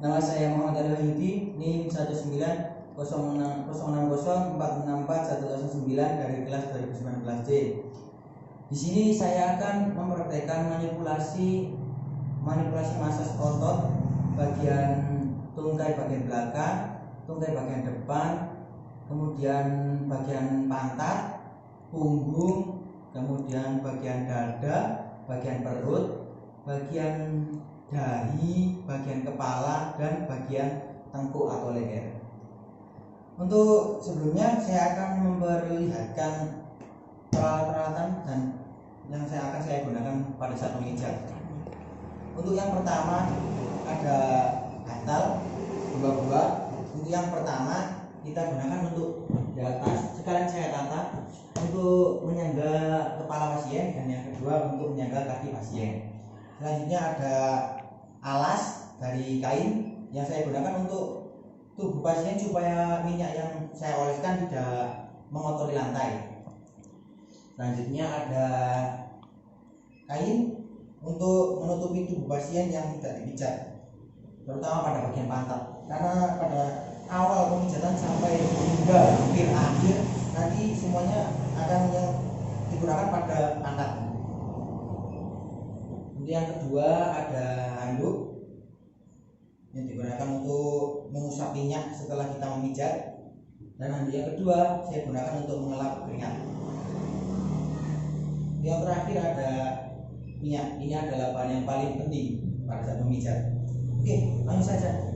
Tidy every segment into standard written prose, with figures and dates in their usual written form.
Nama saya Muhammad Ali Wahyudi, NIM 19060464109 dari kelas 2019C. Di sini saya akan mempraktekkan manipulasi massas otot bagian tungkai bagian belakang, tungkai bagian depan, kemudian bagian pantat, punggung, kemudian bagian dada, bagian perut, bagian dahi, bagian kepala, dan bagian tengkuk atau leher. Untuk sebelumnya saya akan memperlihatkan peralatan dan yang akan saya gunakan pada saat memijat. Untuk yang pertama ada bantal dua. Untuk yang pertama kita gunakan untuk di atas, sekalian saya tata untuk menyangga kepala pasien, dan yang kedua untuk menyangga kaki pasien. Selanjutnya ada alas dari kain yang saya gunakan untuk tubuh pasien supaya minyak yang saya oleskan tidak mengotori lantai. Selanjutnya ada kain untuk menutupi tubuh pasien yang tidak dipijat, terutama pada bagian pantat, karena pada awal pemijatan sampai hingga hampir akhir nanti semuanya akan yang digunakan pada pantat. Yang kedua ada handuk yang digunakan untuk mengusap minyak setelah kita memijat, dan handuk yang kedua saya gunakan untuk mengelap keringat. Yang terakhir ada minyak. Ini adalah bahan yang paling penting pada saat memijat. Oke, langsung saja.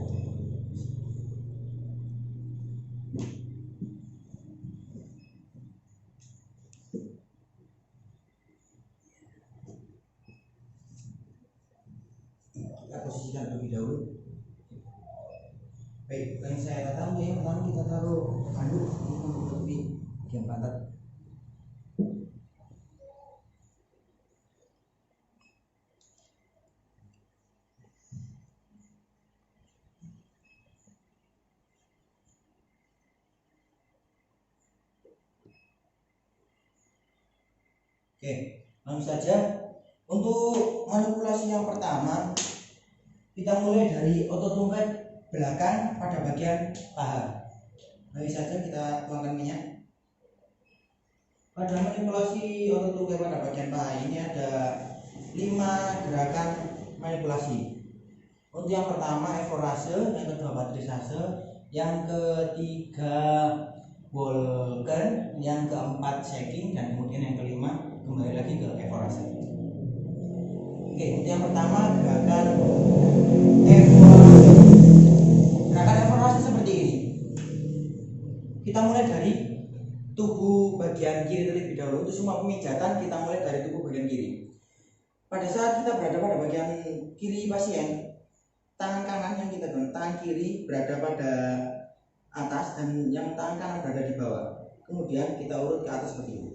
Kita posisikan terlebih dahulu. Baik, yang saya katakan yang pertama kita taruh handuk untuk menutupi bagian pantat. Oke, langsung saja. Untuk manipulasi yang pertama, kita mulai dari otot tungkai belakang pada bagian paha. Langsung saja kita tuangkan minyak. Pada manipulasi otot tungkai pada bagian paha ini ada 5 gerakan manipulasi. Untuk yang pertama eforase, yang kedua patrisase, yang ketiga Volken, yang keempat shaking, dan kemudian yang kelima kembali lagi ke eforase. Oke, untuk yang pertama gerakan eforase. Gerakan eforase seperti ini. Kita mulai dari tubuh bagian kiri terlebih dahulu. Untuk semua pemijatan kita mulai dari tubuh bagian kiri. Pada saat kita berada pada bagian kiri pasien, tangan kanan yang kita gunakan, tangan kiri berada pada atas dan yang tangan kanan berada di bawah. Kemudian kita urut ke atas seperti ini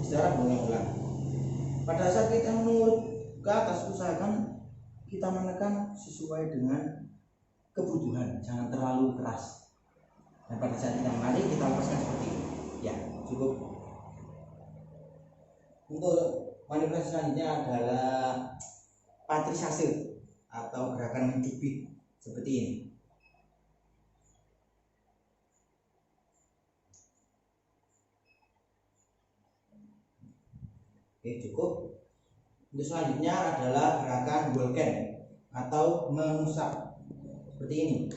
secara berulang-ulang. Pada saat kita mengurut ke atas, usahakan kita menekan sesuai dengan kebutuhan, jangan terlalu keras. Dan pada saat kita menarik, kita lepaskan seperti ini. Ya, cukup. Untuk manipulasi selanjutnya adalah patrisase atau gerakan mencubit seperti ini. Oke, cukup. Untuk selanjutnya adalah gerakan Volken atau mengusap seperti ini.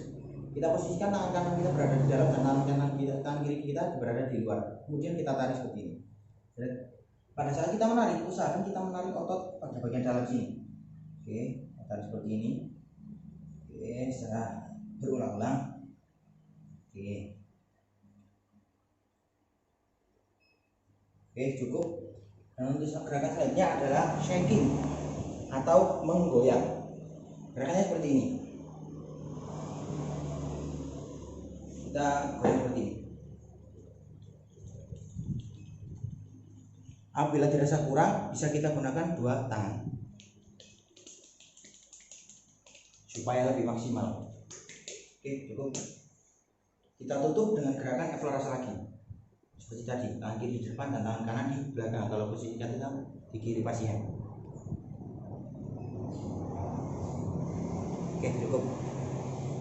Kita posisikan tangan kanan kita berada di dalam dan tangan kiri kita berada di luar. Kemudian kita tarik seperti ini. Pada saat kita menarik, usahakan kita menarik otot pada bagian dalam sini. Oke, kita tarik seperti ini. Oke, secara berulang-ulang. Oke, cukup. Dan untuk gerakan selanjutnya adalah shaking atau menggoyang. Gerakannya seperti ini. Kita goyang seperti ini. Apabila dirasa kurang, bisa kita gunakan 2 tangan supaya lebih maksimal. Oke, cukup. Kita tutup dengan gerakan eforase lagi. Seperti tadi, tangan kiri di depan dan tangan kanan di belakang. Kalau posisi kita di kiri pasien. Oke, cukup.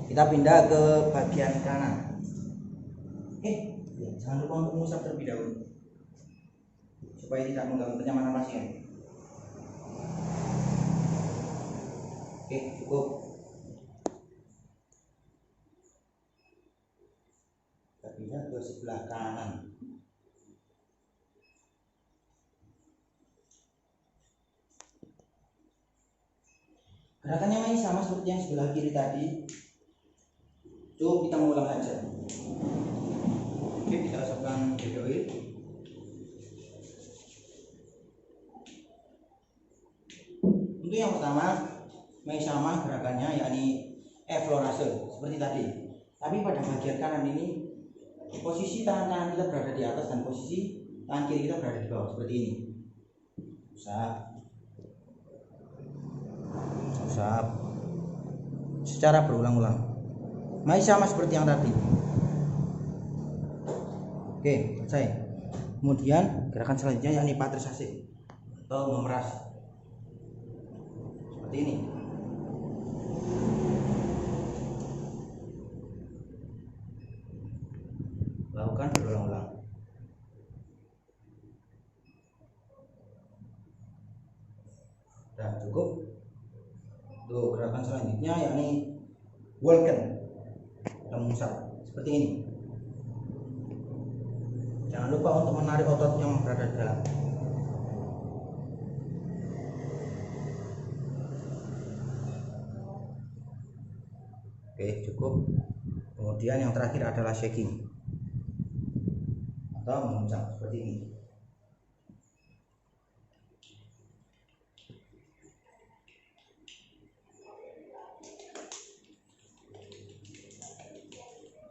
Kita pindah ke bagian kanan. Ya, jangan lupa untuk mengusap terlebih dahulu supaya tidak mengganggu kenyamanan pasien. Oke, cukup. Kita pindah ke sebelah kanan. Gerakannya masih sama seperti yang sebelah kiri tadi. Cukup kita mengulang saja. Oke, kita usapkan baby oil. Untuk yang pertama masih sama gerakannya, yakni effleurage seperti tadi. Tapi pada bagian kanan ini posisi tangan kanan kita berada di atas dan posisi tangan kiri kita berada di bawah seperti ini. Usap secara berulang-ulang, masih sama seperti yang tadi. Oke, selesai. Kemudian gerakan selanjutnya yakni patrisase atau memeras seperti ini. Lakukan berulang-ulang. Nah, cukup. Untuk gerakan selanjutnya yakni Walken atau mengusap seperti ini. Jangan lupa untuk menarik otot yang berada di dalam. Oke, cukup. Kemudian yang terakhir adalah shaking atau menguncang seperti ini.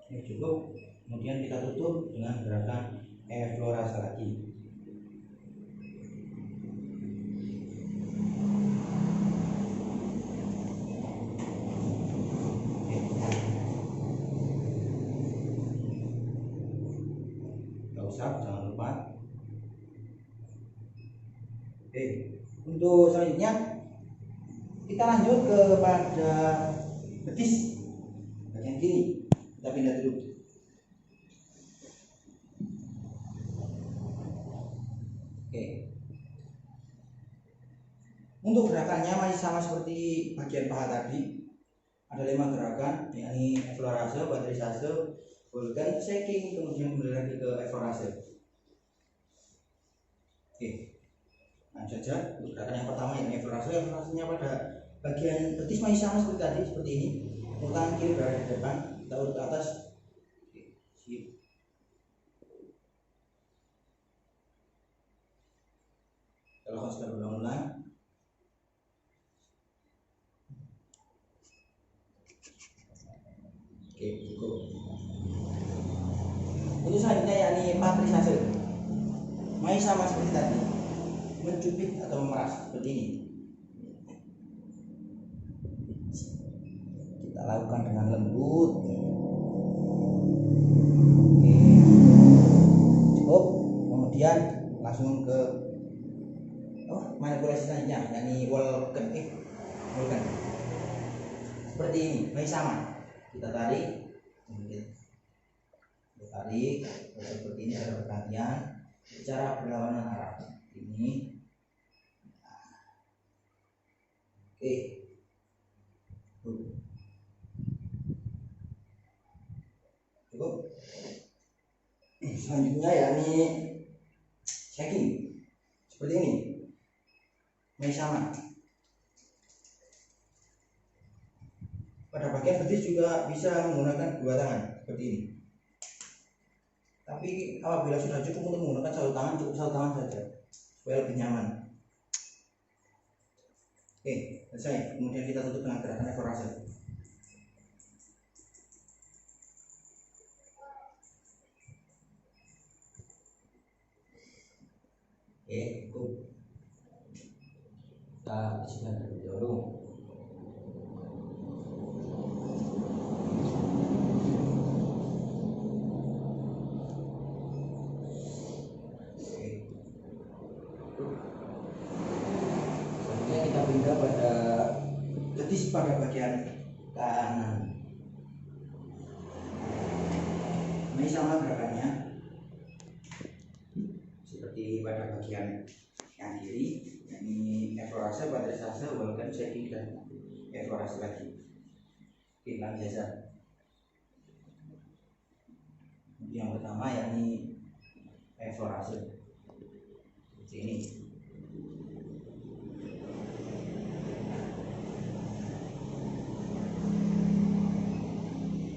Ini cukup. Kemudian kita tutup dengan gerakan effleurage lagi. Usap, jangan lupa. Oke, untuk selanjutnya kita lanjut kepada betis bagian kiri. Kita pindah dulu. Oke, untuk gerakannya masih sama seperti bagian paha tadi. Ada 5 gerakan, yakni effleurage, patrisase, Walken, shaking, kemudian kembali lagi ke effleurage. Oke, lanjut saja. Untuk gerakan yang pertama yakni effleurage. Effleurage-nya pada bagian betis masih sama seperti tadi, seperti ini. Untuk tangan kiri berada di depan, kita urut ke atas. Oke, sip. Kita lakukan secara berulang-ulang. Oke, cukup. Untuk selanjutnya yakni patrisase. Masih sama seperti tadi, mencubit atau memeras seperti ini. Kita lakukan dengan lembut. Oke, cukup. Kemudian langsung ke manipulasi selanjutnya, yakni Walken. Seperti ini, masih sama. Kita tarik, seperti ini secara bergantian, secara berlawanan arah. Ini, oke, cukup. Selanjutnya yakni shaking, seperti ini, masih sama. Pada bagian betis juga bisa menggunakan 2 tangan seperti ini. Tapi apabila sudah cukup untuk menggunakan 1 tangan, cukup 1 tangan saja supaya lebih nyaman. Oke, selesai. Kemudian kita tutup dengan gerakan effleurage. Oke, cukup. Kita bersihkan terlebih dahulu. Selanjutnya kita pindah pada betis pada bagian kanan. Ini sama gerakannya seperti pada bagian yang kiri, ini eksplorasi, paterisase, welcome, checking, dan eksplorasi lagi. Hilang jasa. Yang pertama yakni eksplorasi seperti ini.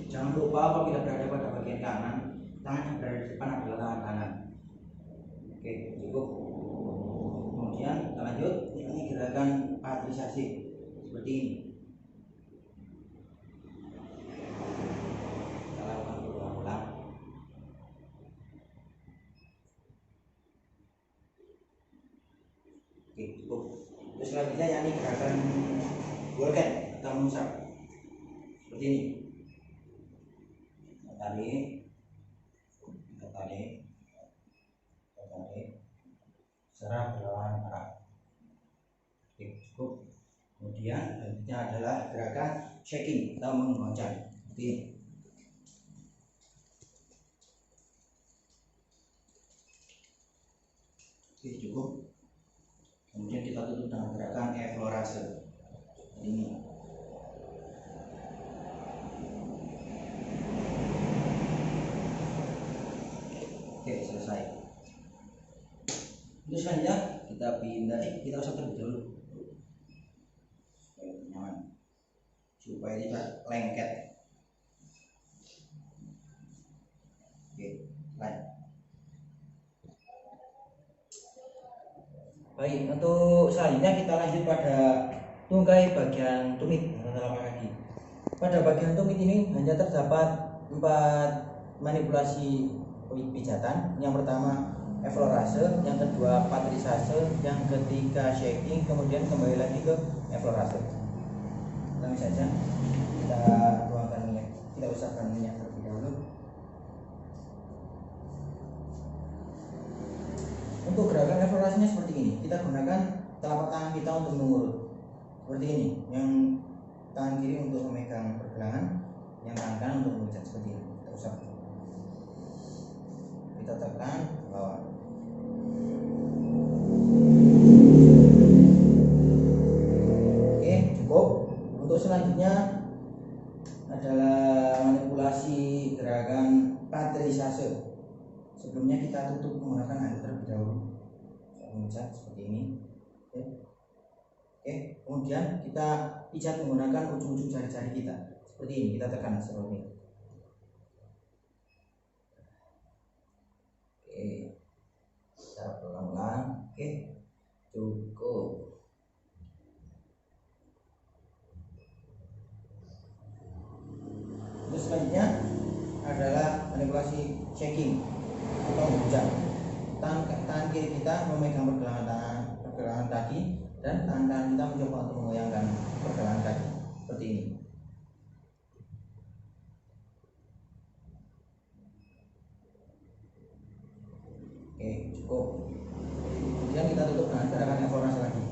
Jangan lupa apabila berada pada bagian kanan, tangan yang berada di depan adalah tangan kanan. Oke, cukup. Kemudian kita lanjut, ini gerakan paterisasi seperti ini. Kita lakukan berulang-ulang. Oke, cukup. Terus selanjutnya yakni gerakan golken atau musab seperti ini. Tarik, serap berlawanan arah. Oke, cukup. Kemudian selanjutnya adalah gerakan shaking atau menggoncang seperti ini. Oke, cukup. Kemudian kita tutup dengan gerakan eksplorasi ini. Oke, selesai. Terus selanjutnya kita pindah, kita usah terlebih dahulu supaya nyaman, supaya tidak lengket. Oke, lanjut. Baik, untuk selanjutnya kita lanjut pada tungkai bagian tumit atau telapak kaki. Pada bagian tumit ini hanya terdapat 4 manipulasi pijatan. Yang pertama eksplorase, yang kedua paterisase, yang ketiga shaking, kemudian kembali lagi ke eksplorase. Langsung saja kita tuangkan minyak, kita usapkan minyak terlebih dahulu. Untuk gerakan eksplorasinya seperti ini, kita gunakan telapak tangan kita untuk mengurut seperti ini, yang tangan kiri untuk memegang pergelangan, yang tangan kanan untuk mengecat seperti ini. Kita usap, kita tekan ke bawah. Oke, cukup. Untuk selanjutnya adalah manipulasi gerakan paterisase. Sebelumnya kita tutup menggunakan air terlebih dahulu, mengecat seperti ini. Oke, kemudian kita pijat menggunakan ujung-ujung jari-jari kita seperti ini, kita tekan seperti ini. Oke, kita ulang-ulang. Oke, cukup. Terus selanjutnya adalah manipulasi shaking atau menghujam. Tangan kiri kita memegang pergelangan kaki, dan tangan kanan kita mencoba untuk menggoyangkan pergelangan kaki seperti ini. Oke, cukup. Kemudian kita tutup dengan gerakan eksplorasi lagi.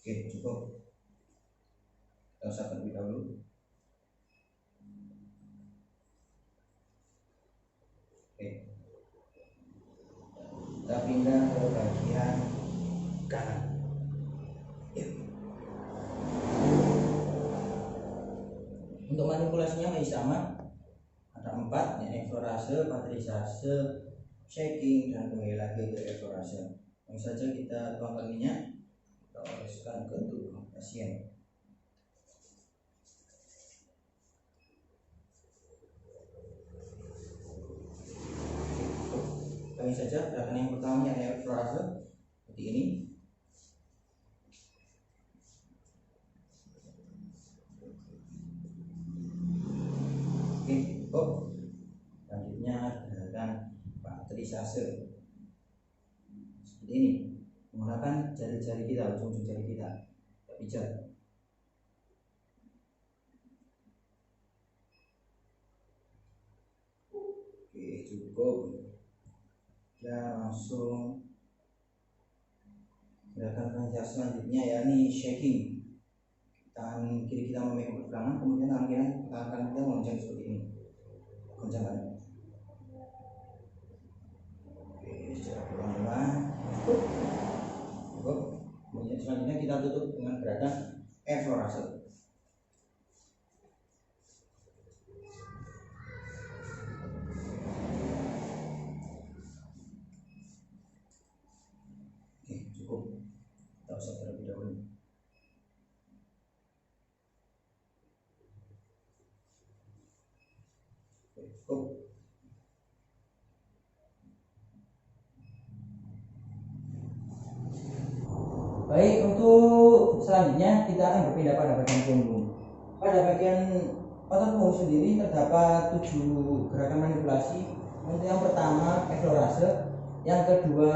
Oke, cukup. Kita usap terlebih dahulu. Oke, kita pindah ke bagian kanan. Untuk manipulasinya masih sama, ada 4, yaitu eksplorase, paterisase, shaking, dan kembali lagi ke eksplorase. Langsung saja kita tuangkan minyak, kita oleskan ke tubuh pasien. Langsung saja gerakan yang pertama yaitu eksplorase seperti ini. Oke, cukup. Selanjutnya gerakan paterisase seperti ini, menggunakan jari-jari kita, ujung-ujung jari kita pijat. Oke, cukup. Ya, langsung gerakan yang selanjutnya yakni shaking. Tangan kiri kita memegang pergelangan, kemudian tangan kanan kita melonceng seperti ini. Goncangkan. Oke, secara pelan-pelan. Cukup. Kemudian selanjutnya kita tutup dengan gerakan eflorase. Oke, cukup. Kita usah terlebih dahulu. Cukup. Baik, untuk selanjutnya kita akan berpindah pada bagian punggung. Pada bagian otot punggung sendiri terdapat 7 gerakan manipulasi. Untuk yang pertama eflorase, yang kedua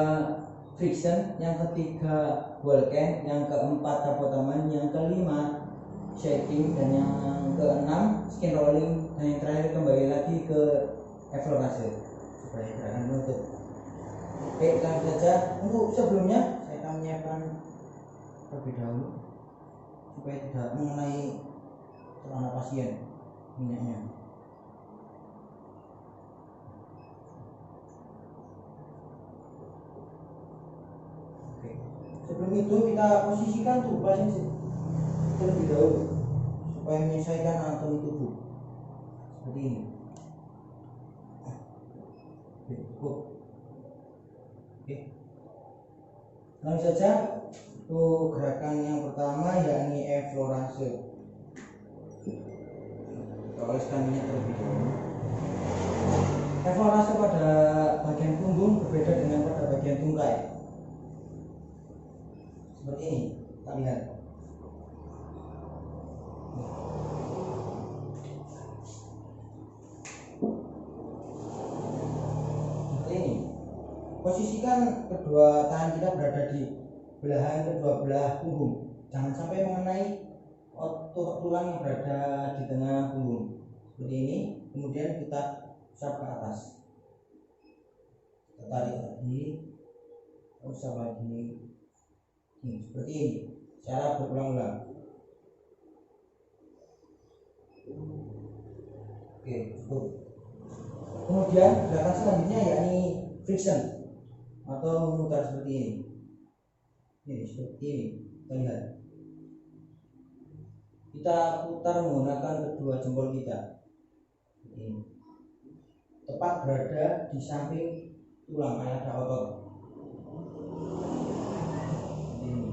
friction, yang ketiga Vulcan, yang keempat tapotaman, yang kelima shaking, dan yang keenam skin rolling, dan yang terakhir kembali lagi ke eflorase sebagai gerakan penutup. Oke, langsung saja. Untuk sebelumnya saya akan menyiapkan terlebih dahulu supaya tidak mengenai celana pasien minyaknya. Oke. Sebelum itu kita posisikan tubuh pasien terlebih dahulu supaya menyesuaikan anatomi tubuh seperti ini. Oke, cukup. Oke. Langsung saja. Untuk gerakan yang pertama yakni eflorase. Kita oleskan minyak terlebih dahulu. Eflorase pada bagian punggung berbeda dengan pada bagian tungkai. Seperti ini, kita lihat. Seperti ini. Posisikan kedua tangan kita berada di belahan kedua belah punggung, jangan sampai mengenai tulang yang berada di tengah punggung. Seperti ini. Kemudian kita usap ke atas, kita tarik lagi, usap lagi. Seperti ini, cara berulang-ulang. Oke, cukup. Kemudian gerakan selanjutnya yakni friction atau memutar seperti ini. Ini seperti ini, kita lihat. Kita putar menggunakan kedua jempol kita. Ini tepat berada di samping tulang, ada otot. Ini.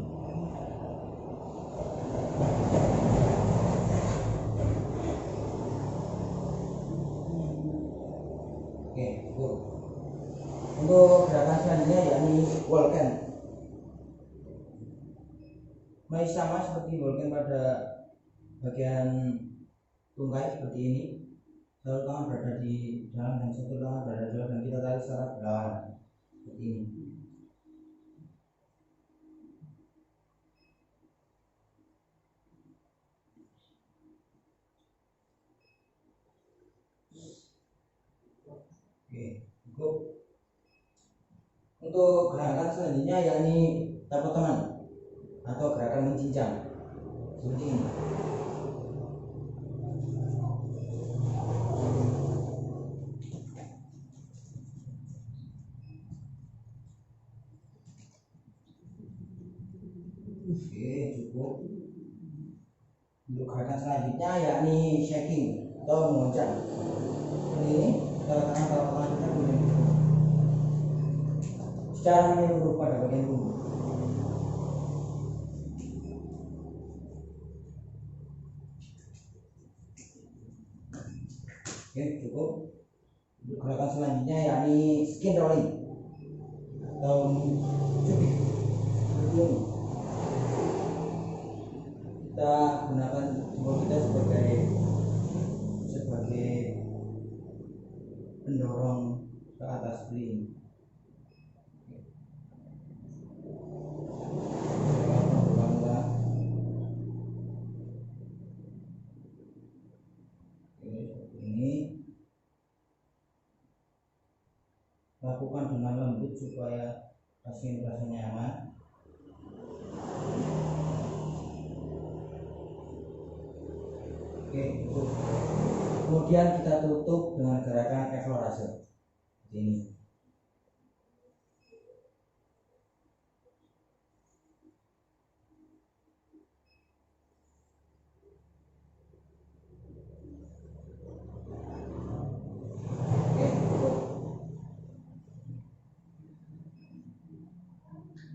Oke, cukup. Untuk gerakan selanjutnya yakni Vulcan. Masih sama seperti Vulcan pada bagian tungkai seperti ini. Satu tangan berada di dalam dan satu tangan berada di luar, dan kita tarik secara berlawanan seperti ini. Oke, cukup. Untuk gerakan selanjutnya yakni tapak tangan atau gerakan mencincang seperti ini. Oke, cukup. Untuk gerakan selanjutnya yakni shaking atau mengoncang. Seperti ini, tangan kita kemudian secara menyeluruh pada bagian tubuh. Oke, cukup. Untuk gerakan selanjutnya yakni skin rolling atau cubit. Seperti ini. Kita gunakan jempol kita sebagai pendorong ke atas seperti ini. Ini lakukan dengan lembut supaya pasien merasa nyaman. Oke, cukup. Kemudian kita tutup dengan gerakan eflorase seperti ini.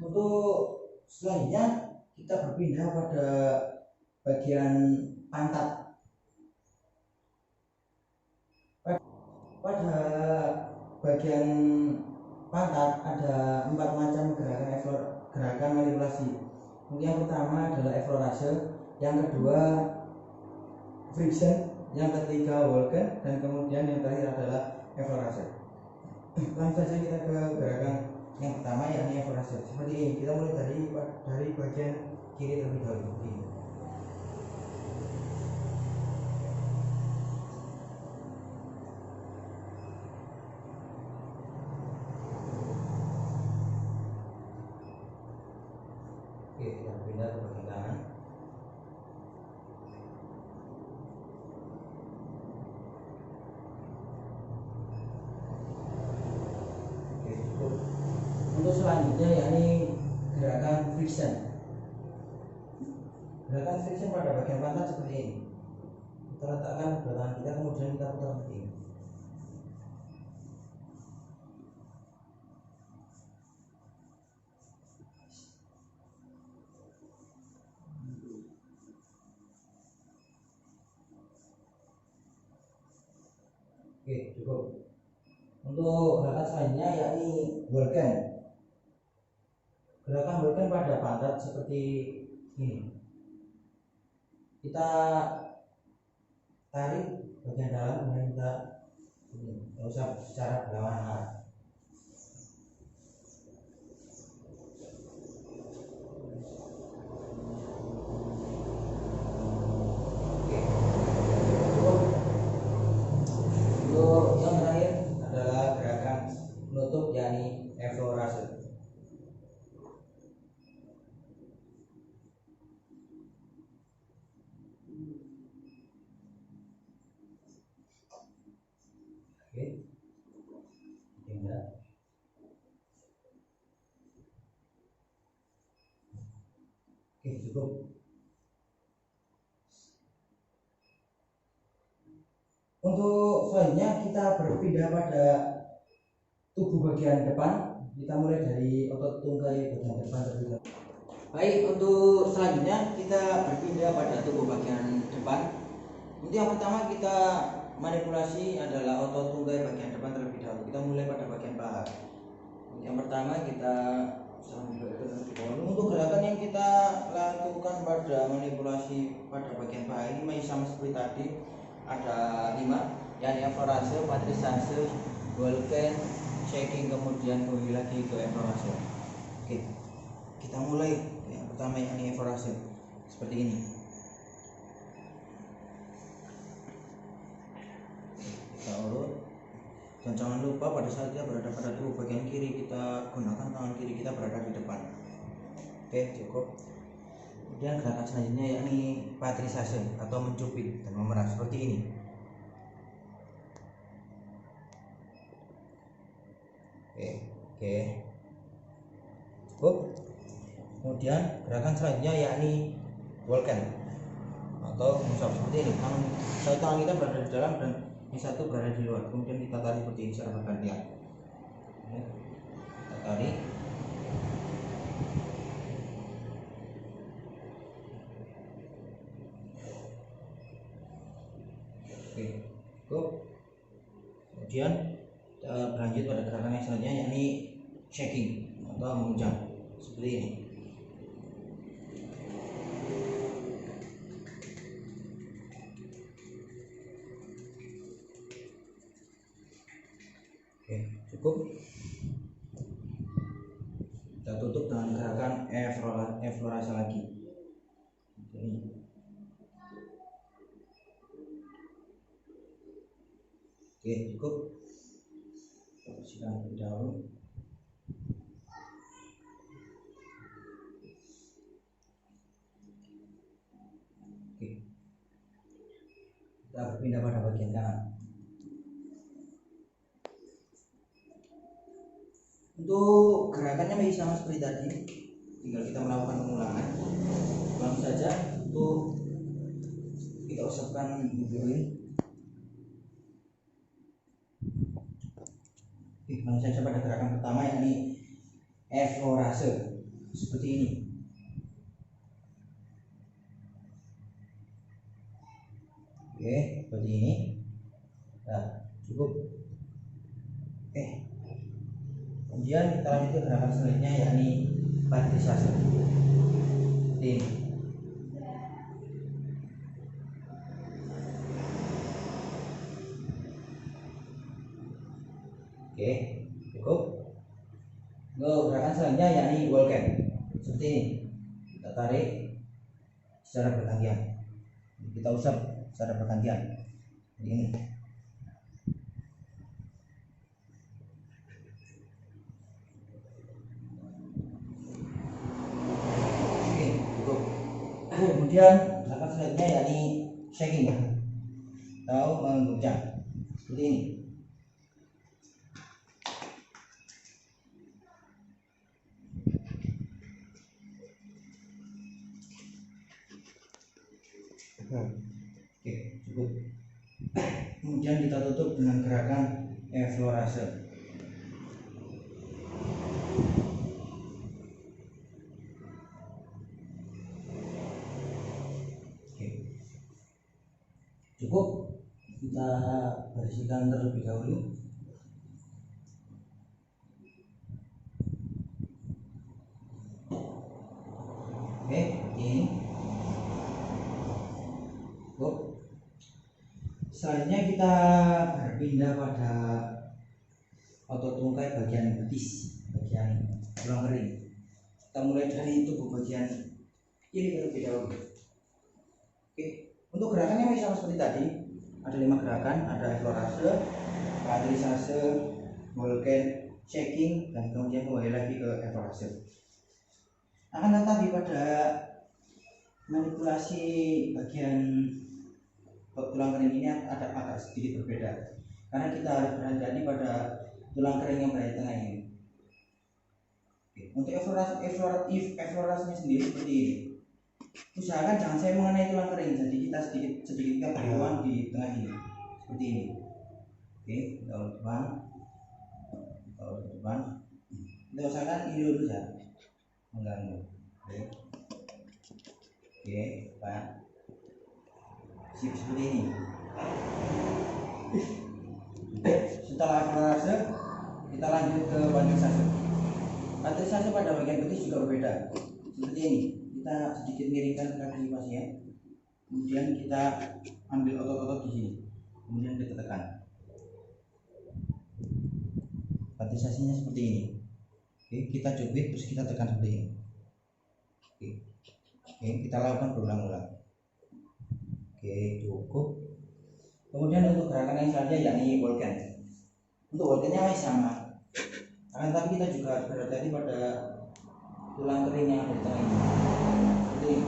Untuk selanjutnya kita berpindah pada bagian pantat. Pada bagian pantat ada 4 macam gerakan manipulasi. Yang pertama adalah eflorase, yang kedua friction, yang ketiga Walken, dan kemudian yang terakhir adalah eflorase. Langsung saja kita ke gerakan yang pertama, yakni eflorase. Seperti ini, kita mulai dari bagian kiri terlebih dahulu. Oke, kita pindah ke bagian kanan. Oke, cukup. Untuk selanjutnya yakni gerakan friction. Gerakan friction pada bagian pantat seperti ini. Kita letakkan kedua tangan kita, kemudian kita putar seperti ini. Oke, cukup. Untuk gerakan selanjutnya yakni Walken. Gerakan Walken pada pantat seperti ini. Kita tarik bagian dalam, kemudian kita nggak usah secara berlawanan arah. Untuk yang terakhir adalah gerakan penutup yakni eflorase. Oke, pindah. Oke, cukup. Untuk selanjutnya kita berpindah pada tubuh bagian depan. Kita mulai dari otot tungkai bagian depan terlebih dahulu. Baik, untuk selanjutnya kita berpindah pada tubuh bagian depan. Untuk yang pertama kita manipulasi adalah otot tungkai bagian depan terlebih dahulu. Kita mulai pada bagian paha. Yang pertama kita untuk gerakan yang kita lakukan pada manipulasi pada bagian paha ini masih sama seperti tadi. Ada 5, yakni eflorase, patrisase, Walken, shaking, kemudian kembali lagi ke eflorase. Oke, kita mulai. Yang pertama yakni eflorase seperti ini. Kita urut, dan jangan lupa pada saat kita berada pada tubuh bagian kiri, kita gunakan tangan kiri kita berada di depan. Oke, cukup. Kemudian gerakan selanjutnya yakni patrisase atau mencubit dan memerah seperti ini. Oke, cukup. Kemudian gerakan selanjutnya yakni Walken atau musab seperti ini. Satu tangan kita berada di dalam dan yang satu berada di luar. Kemudian kita tarik seperti ini secara bergantian. Kita tarik. Oke, cukup. Kemudian kita berlanjut pada gerakan yang selanjutnya yakni shaking atau mengunjang seperti ini. Oke, cukup. Kita tutup dengan gerakan eflorase lagi. Ini. Oke, cukup. Bersihkan terlebih dahulu. berpindah pada bagian kanan. Untuk gerakannya masih sama seperti tadi, tinggal kita melakukan pengulangan. Langsung saja untuk kita usapkan video ini. Langsung saja pada gerakan pertama, yakni effleurase seperti ini. Oke, seperti ini. Nah, cukup. Kemudian kita lanjut ke gerakan selanjutnya, yakni patricisasi. Seperti ini. Oke, cukup. Gerakan selanjutnya yakni Vulcan. Seperti ini. Kita tarik secara bergantian. Kita usap secara bergantian. Seperti ini. Oke, cukup. Kemudian gerakan selanjutnya yakni shaking atau mengguncang. Seperti ini. Oke, cukup. Kemudian kita tutup dengan gerakan effleurase. Oke, cukup. Kita bersihkan terlebih dahulu. Oke, ini. Cukup. Selanjutnya kita berpindah pada otot tungkai bagian betis, bagian tulang kering. Kita mulai dari tubuh bagian kiri terlebih dahulu. Oke, untuk gerakannya masih sama seperti tadi. Ada 5 gerakan, ada effleurase, patricisase, Vulcan, shaking, dan kemudian kembali lagi ke effleurase. Akan tetapi pada manipulasi bagian tulang kering ini agak sedikit berbeda, karena kita harus berhati-hati pada tulang kering yang berada di tengah ini. Oke, untuk effleurase-nya sendiri seperti ini. Usahakan jangan saya mengenai tulang kering, jadi kita sedikit berjuang di tengah ini, seperti ini. Oke, kita depan. Kita usahakan ini dulu saja, mengganggu. Oke, Pak. Seperti ini. Setelah effleurase, kita lanjut ke patricisase. Patricisase pada bagian betis juga berbeda. Seperti ini. Kita sedikit miringkan kaki pasien, kemudian kita ambil otot-otot di sini, kemudian kita tekan. Patricisasinya seperti ini. Oke, kita cubit terus kita tekan seperti ini. Oke, kita lakukan berulang-ulang. Oke, cukup. Kemudian untuk gerakan yang selanjutnya yakni Vulcan. Untuk Vulcannya masih sama, tapi kita juga harus berhati-hati pada tulang kering yang ada di tengah ini. Seperti ini.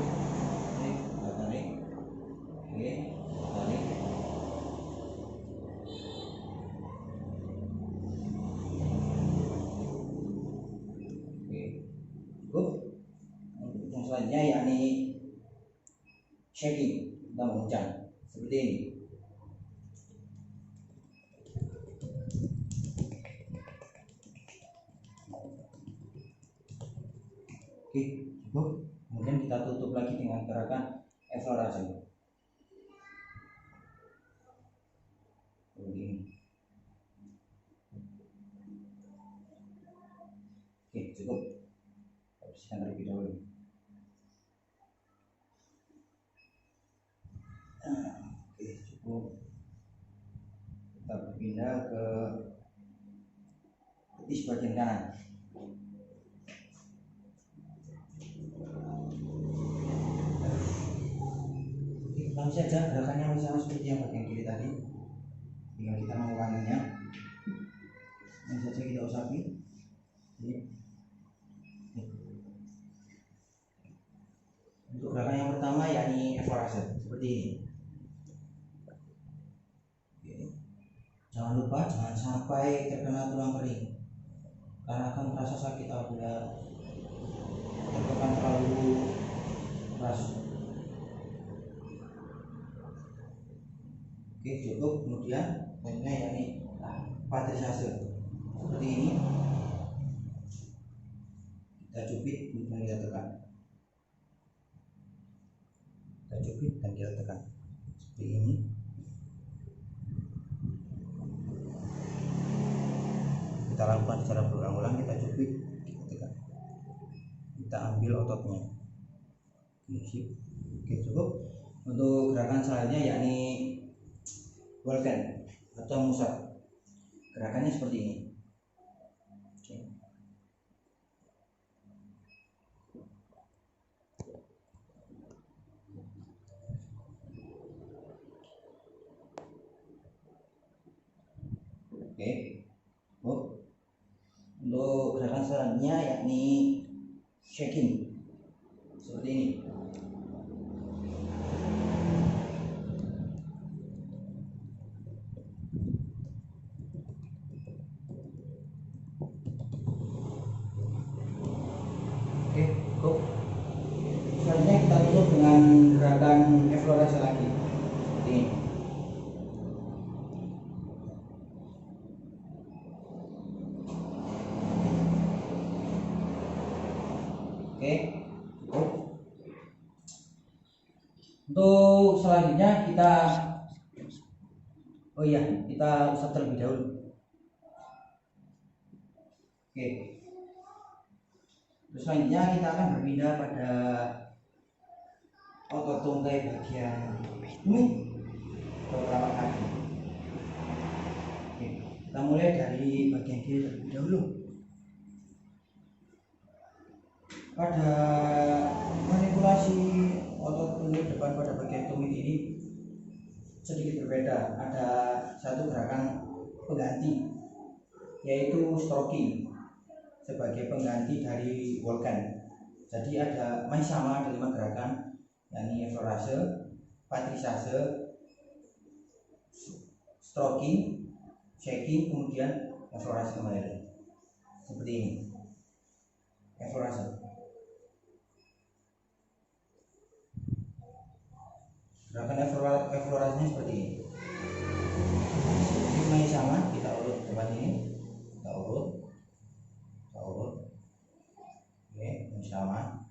Kita tarik. Oke, tarik. Oke, cukup. Untuk yang selanjutnya yakni shaking atau mengguncang. Seperti ini. Oke, cukup. Kemudian kita tutup lagi dengan gerakan effleurase. Begini. Oke, cukup. Kita bersihkan terlebih dahulu. Oke, cukup. Kita berpindah ke betis bagian kanan. Langsung saja gerakannya sama seperti yang bagian kiri tadi, tinggal kita mengulanginya. Langsung saja kita usapi. Untuk gerakan yang pertama yakni effleurase seperti ini. Jangan lupa jangan sampai terkena tulang kering, karena akan terasa sakit apabila tertekan terlalu keras. Oke, cukup. Kemudian selanjutnya yakni patrisase seperti ini. Kita cubit kemudian kita tekan. Kita cubit dan kita tekan seperti ini. Kita lakukan secara berulang-ulang. Kita cubit, kita tekan, kita ambil ototnya. Oke, cukup. Untuk gerakan selanjutnya yakni Walken atau musab. Gerakannya seperti ini. Oke. Untuk gerakan selanjutnya yakni shaking seperti ini. Oke, cukup. Selanjutnya kita tutup dengan gerakan eflorasi lagi seperti ini. Oke, cukup. Untuk selanjutnya kita usap terlebih dahulu. Oke. Terus selanjutnya kita akan berpindah pada otot tungkai bagian tumit beberapa kali. Oke, kita mulai dari bagian kiri terlebih dahulu. Pada manipulasi otot tumit depan pada bagian tumit ini sedikit berbeda. Ada satu gerakan pengganti, yaitu stroking sebagai pengganti dari Walken. Jadi masih sama, ada 5 gerakan, yakni eflorase, patrisase, stroking, shaking, kemudian eflorase kembali. Seperti ini. Eflorase. Gerakan eflorasinya seperti ini. Ini masih sama, kita urut depan ini, kita urut. Oke, masih sama.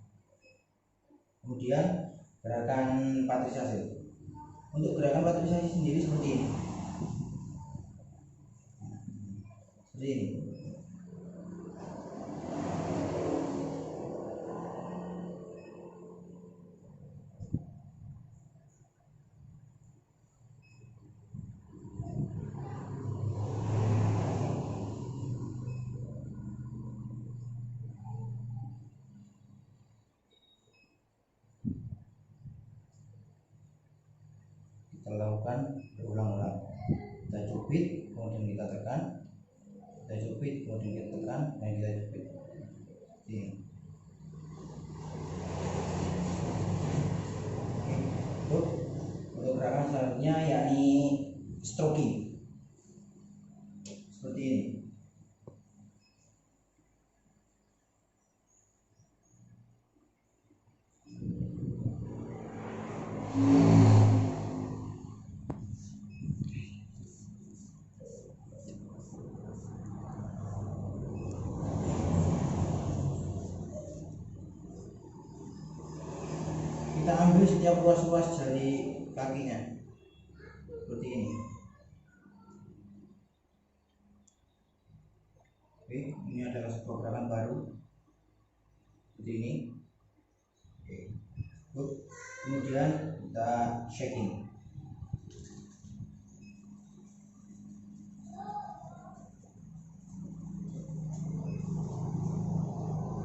Kemudian gerakan patrisase. Untuk gerakan patrisase sendiri seperti ini. Seperti ini. Kita lakukan berulang-ulang. Kita cubit, kemudian kita tekan, kita cubit, kemudian kita tekan, dan kita cubit. Ini. Untuk gerakan selanjutnya yakni stroking seperti ini. Kita ambil setiap ruas-ruas jari kakinya seperti ini. Oke, ini adalah sebuah gerakan baru seperti ini. Oke. Kemudian kita shaking.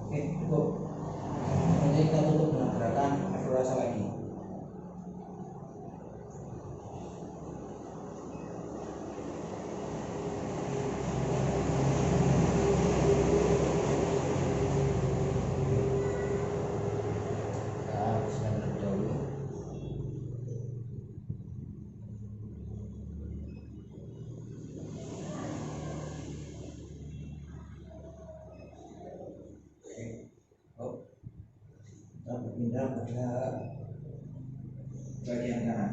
Oke, cukup. Nanti kita tutup dengan gerakan eflorasi lagi. berpindah pada bagian kanan.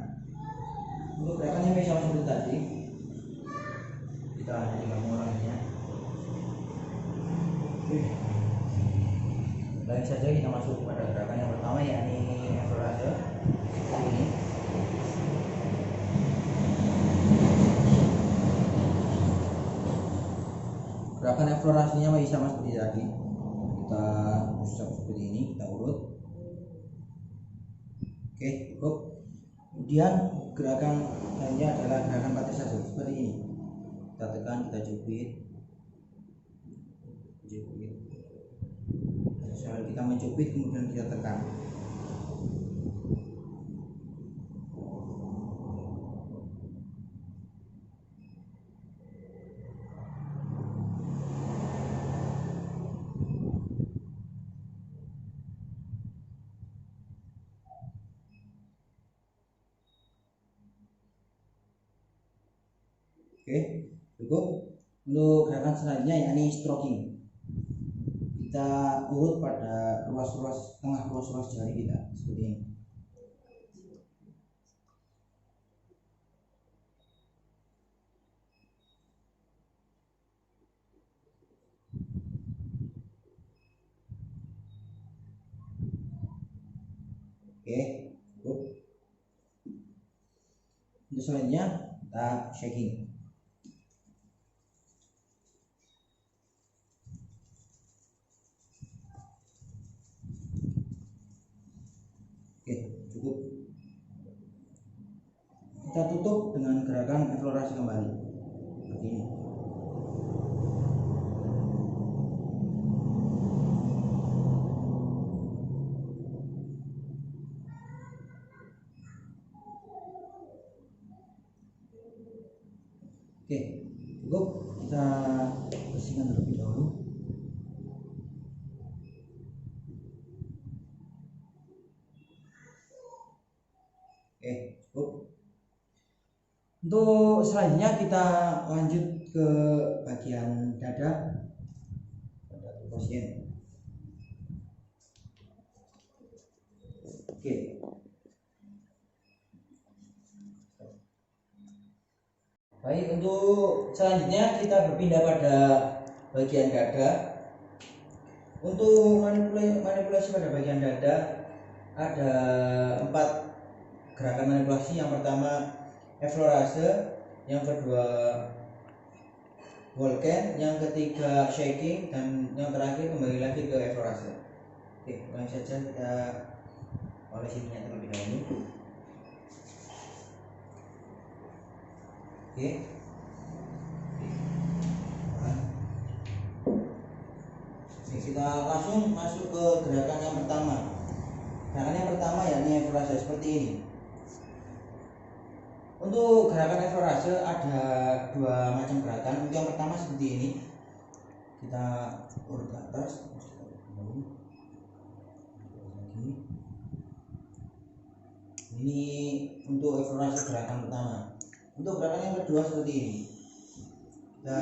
Untuk gerakannya sama seperti tadi, kita hanya tinggal mengulanginya. Langsung saja kita masuk pada gerakan yang pertama, yakni explorase seperti ini. Gerakan eksplorasinya masih sama seperti tadi. Kita usap seperti ini, kita urut. Oke, cukup. Kemudian gerakan lainnya adalah gerakan patrasase seperti ini. Kita tekan, kita jepit. Soal kita mencubit kemudian kita tekan. Oke, cukup. Untuk gerakan selanjutnya yakni stroking. Kita urut pada ruas-ruas tengah ruas-ruas jari kita seperti ini. Oke, cukup. Untuk selanjutnya kita shaking. Oke, cukup. Kita tutup dengan gerakan eksplorasi kembali seperti ini. Oke, cukup. Kita bersihkan terlebih dahulu. Oke, cukup. Untuk selanjutnya kita lanjut ke bagian dada pada pasien. Oke. Baik, untuk selanjutnya kita berpindah pada bagian dada. Untuk manipulasi pada bagian dada ada 4 gerakan manipulasi. Yang pertama explorase, yang kedua Vulcan, yang ketiga shaking, dan yang terakhir kembali lagi ke explorase. Oke, langsung saja kita olesinya terlebih dahulu. Oke. Kita langsung masuk ke gerakan yang pertama. Gerakan yang pertama yakni explorase seperti ini. Untuk gerakan explorase ada 2 macam gerakan. Untuk yang pertama seperti ini. Kita urut ke atas. Ini untuk explorase gerakan pertama. Untuk gerakan yang kedua seperti ini. Kita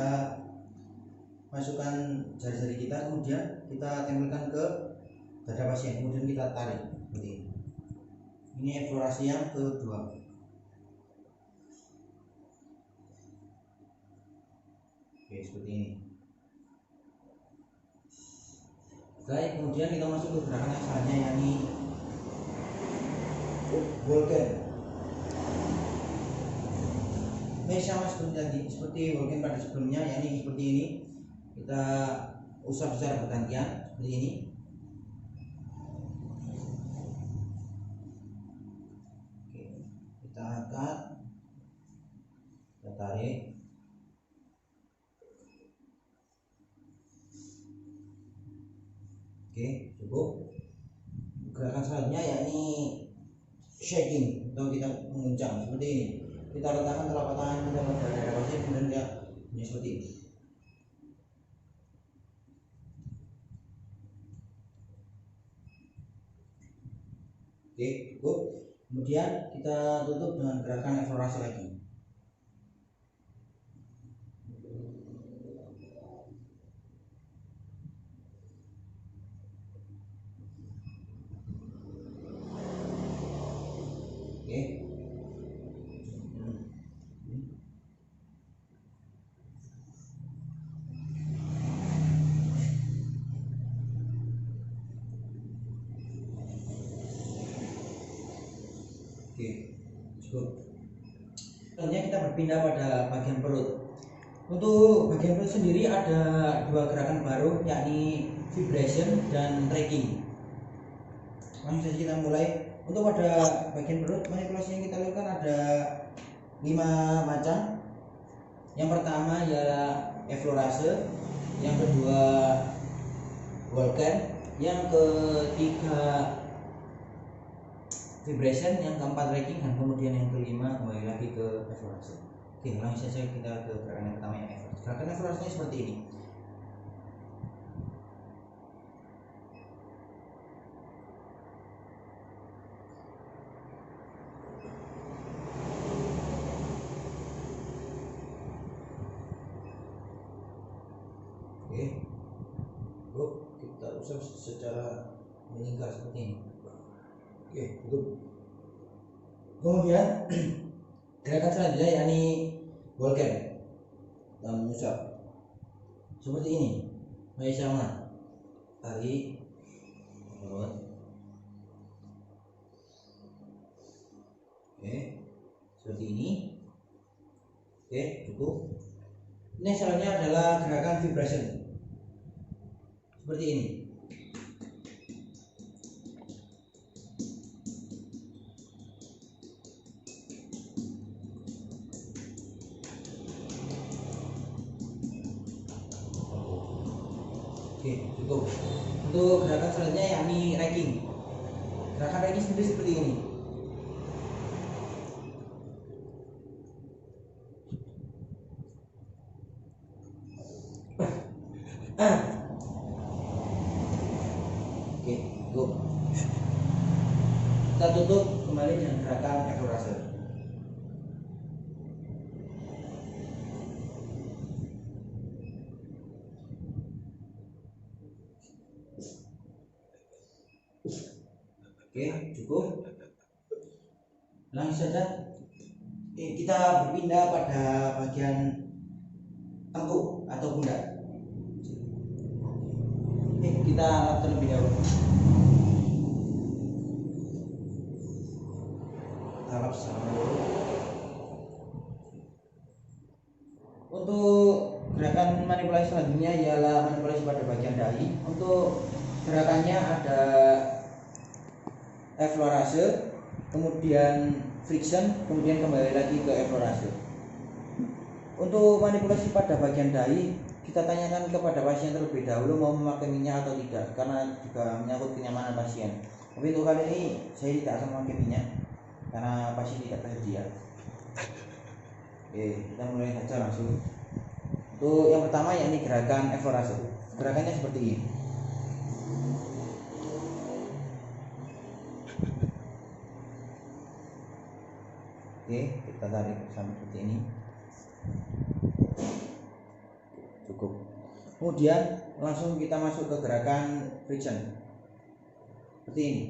masukkan jari-jari kita, kemudian kita tempelkan ke dada pasien, kemudian kita tarik seperti ini. Ini eksplorasi yang kedua. Oke, seperti ini. Baik, kemudian kita masuk ke gerakan yang selanjutnya yakni Vulcan. Ini sama seperti tadi, seperti Vulcan pada sebelumnya, yakni seperti ini. Kita usap secara bergantian seperti ini. Oke, kita angkat, kita tarik. Oke, cukup. Gerakan selanjutnya yakni shaking atau kita menguncang seperti ini. Kita letakkan telapak tangan kita pada dada pasien, kemudian kita ini seperti ini. Oke, cukup. Kemudian kita tutup dengan gerakan eksplorasi lagi. Oke, cukup. Selanjutnya kita berpindah pada bagian perut. Untuk bagian perut sendiri ada dua gerakan baru, yakni vibration dan tracking. Langsung saja kita mulai. Untuk pada bagian perut, manipulasi yang kita lakukan ada 5 macam. Yang pertama ialah effleurase, yang kedua Vulcan, yang ketiga vibration, yang keempat tracking, dan kemudian yang kelima kembali lagi ke effleurase. Oke, langsung saja kita ke gerakan yang pertama, yang effleurase. Gerakan effleurase seperti ini. Oke, kita usap secara melingkar seperti ini. Oke, cukup. Kemudian gerakan selanjutnya yakni Vulcan, mengusap seperti ini. Masih sama, tarik, turun. Oke, seperti ini. Oke, cukup. Ini selanjutnya adalah gerakan vibration seperti ini. Oke, cukup. Untuk gerakan selanjutnya yakni racking. Gerakan racking sendiri seperti ini. Oke, cukup. Kita tutup kembali dengan gerakan effleurase. Oke, cukup. Langsung saja kita berpindah pada bagian tengkuk atau pundak. Kita terlebih dahulu. Harap sama dulu. Untuk gerakan manipulasi selanjutnya ialah manipulasi pada bagian dahi. Untuk gerakannya ada effleurase, kemudian friction, kemudian kembali lagi ke effleurase. Untuk manipulasi pada bagian dahi, kita tanyakan kepada pasien terlebih dahulu mau memakai minyak atau tidak, karena juga menyangkut kenyamanan pasien. Tapi untuk kali ini saya tidak akan memakai minyak karena pasien tidak tersedia. Oke, kita mulai saja langsung. Untuk yang pertama yakni gerakan effleurase. Gerakannya seperti ini. Oke, kita tarik sampai seperti ini. Cukup. Kemudian langsung kita masuk ke gerakan friction seperti ini.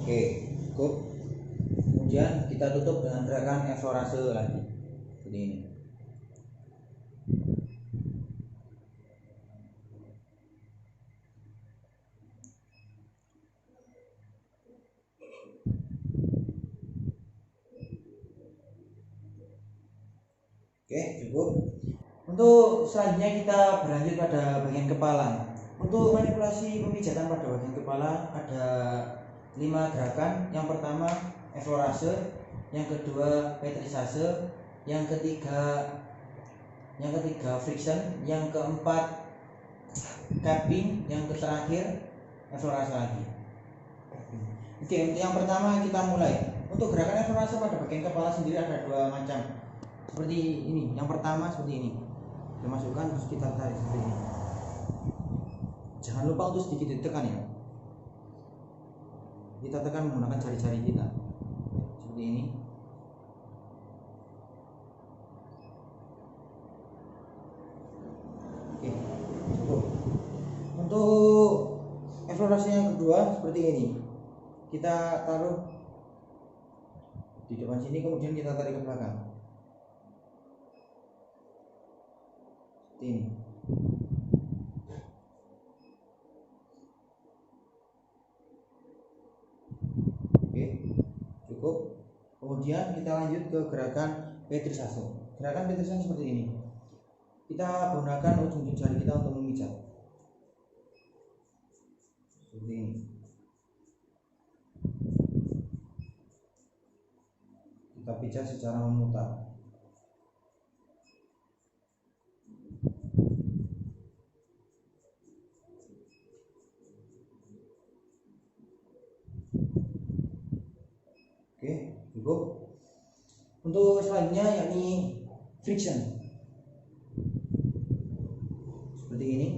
Oke, cukup. Kemudian kita tutup dengan gerakan effleurase lagi seperti ini. Oke, cukup. Untuk selanjutnya kita berlanjut pada bagian kepala. Untuk manipulasi pemijatan pada bagian kepala ada 5 gerakan. Yang pertama effleurase, yang kedua petrisase, yang ketiga friction, yang keempat capping, yang terakhir effleurase lagi. Oke, untuk yang pertama kita mulai. Untuk gerakan effleurase pada bagian kepala sendiri ada 2 macam. Seperti ini. Yang pertama seperti ini. Kita masukkan terus kita tarik seperti ini. Jangan lupa untuk sedikit ditekan ya. Kita tekan menggunakan jari-jari kita. Seperti ini. Oke, cukup. Untuk effleurase yang kedua seperti ini. Kita taruh di depan sini, kemudian kita tarik ke belakang. seperti ini. Oke, cukup. Kemudian kita lanjut ke gerakan Petrisaso. Gerakan Petrisaso seperti ini. Kita gunakan ujung jari kita untuk memijat. Seperti ini. Kita pijat secara memutar. Oke, cukup. Untuk selanjutnya yakni friction. Seperti ini.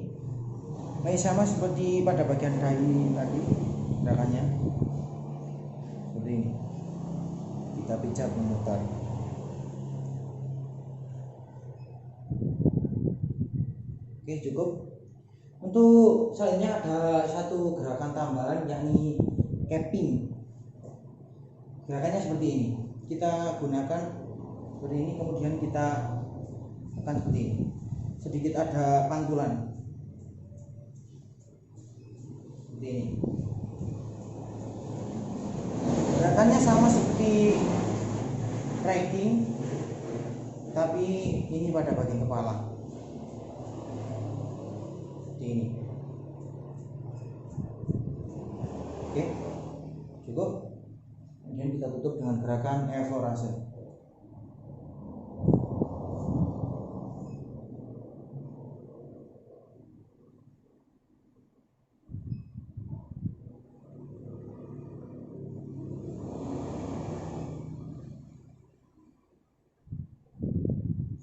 Masih sama seperti pada bagian dahi tadi gerakannya. Seperti ini. Kita pijat memutar. Oke, cukup. Untuk selanjutnya ada satu gerakan tambahan yakni capping. Gerakannya seperti ini. Kita gunakan seperti ini, kemudian kita tekan seperti ini. Sedikit ada pantulan. Seperti ini. Gerakannya sama seperti riding, tapi ini pada bagian kepala. Seperti ini. Oke, cukup. Kemudian kita tutup dengan gerakan efforase.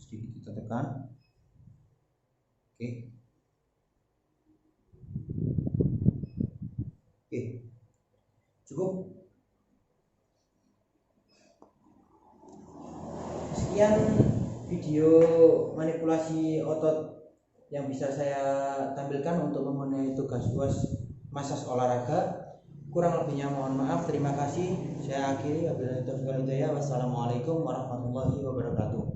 Sedikit kita tekan. Oke. Oke. Cukup. Sekian video manipulasi otot yang bisa saya tampilkan untuk memenuhi tugas UAS massage olahraga. Kurang lebihnya mohon maaf. Terima kasih. Saya akhiri. Wassalamualaikum warahmatullahi wabarakatuh.